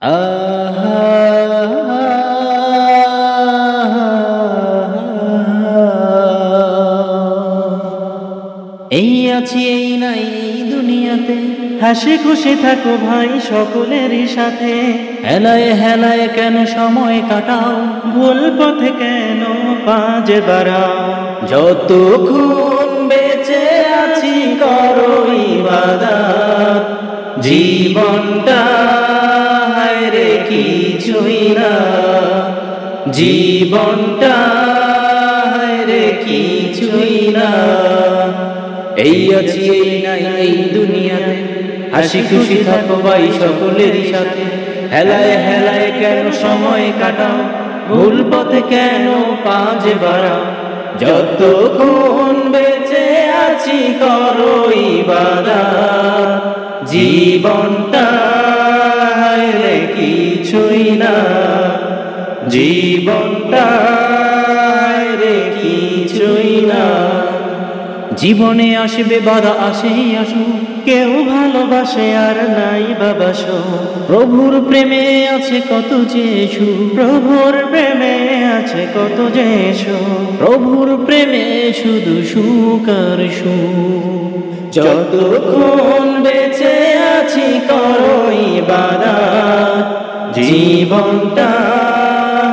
এই আছি এই নাই এই দুনিয়াতে, হাসি খুশি থাকো ভাই সকলেরই সাথে। হেলায় হেলায় কেন সময় কাটাও, ভুল পথে কেন পাজে বাড়াও। যতক্ষণ বেঁচে আছি করো ইবাদত, জীবনটা হায়রে কিছুই না, জীবনটা হায়রে কিছুই না। এই আছি এই নাই এই দুনিয়াতে, হাসি খুশি থাকো ভাই সকলেরই সাথে। হেলায় হেলায় কেন সময় কাটাও, ভুল পথে কেন পাজে বাড়াও। যতক্ষণ বেঁচে আছি করো ইবাদত, জীবনটা হায়রে কিছুই না, জীবনটা হায়রে কিছুই না। জীবনে আসবে বাধা আসেই আসো, কেউ ভালোবাসে আর নাই বাবাসো। প্রভুর প্রেমে আছে কত যে সুখ, প্রভুর প্রেমে আছে কত যে সুখ, প্রভুর প্রেমে শুধু সুখ আর সুখ। যতক্ষণ বেঁচে আছি করো ইবাদত, জীবনটা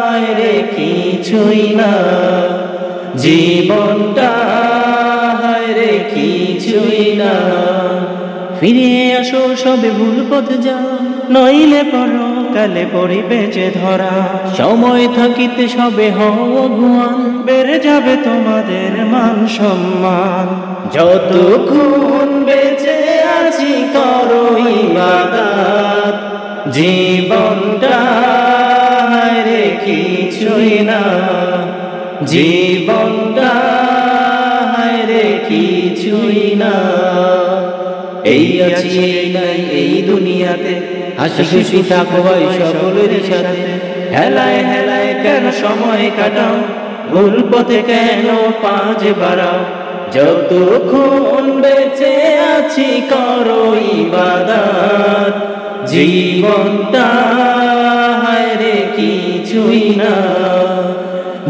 হায়রে কিছুই না, জীবনটা হায়রে কিছুই না। ফিরে আসো সবে ভুল পথে যা, নইলে পরকালে পড়িবে যে ধরা। সময় থাকিতে সবে হও অগুয়ান, বেড়ে যাবে তোমাদের মান সম্মান। যতক্ষণ বেঁচে আছি করো ইবাদত, জীবনটা হায়রে কিছুই না, জীবনটা হায়রে কিছুই না। এই আছি এই নাই এই দুনিয়াতে, হাসি খুশি থাকো ভাই সকলেরই সাথে। হেলায় হেলায় কেন সময় কাটাও, ভুল পথে কেন পাজে বাড়াও। যতক্ষণ বেঁচে আছি করো ইবাদত, জীবনটা হায়রে কিছুই না,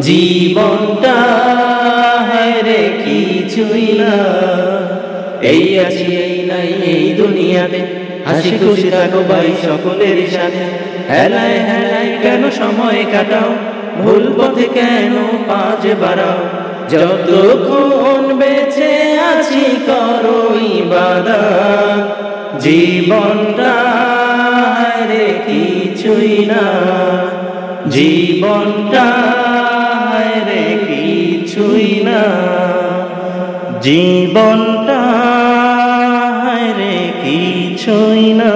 জীবনটা হায়রে কিছুই না। এই আছি এই নাই এই দুনিয়াতে, হাসি খুশি থাকো ভাই সকলেরই সাথে। হেলায় হেলায় কেন সময় কাটাও, ভুল পথে কেন পাজে বাড়াও। যতক্ষণ বেঁচে আছি করো ইবাদত, জীবনটা হায়রে কিছুই না, জীবনটা হায়রে কিছুই না, জীবনটা হায়রে কিছুই না।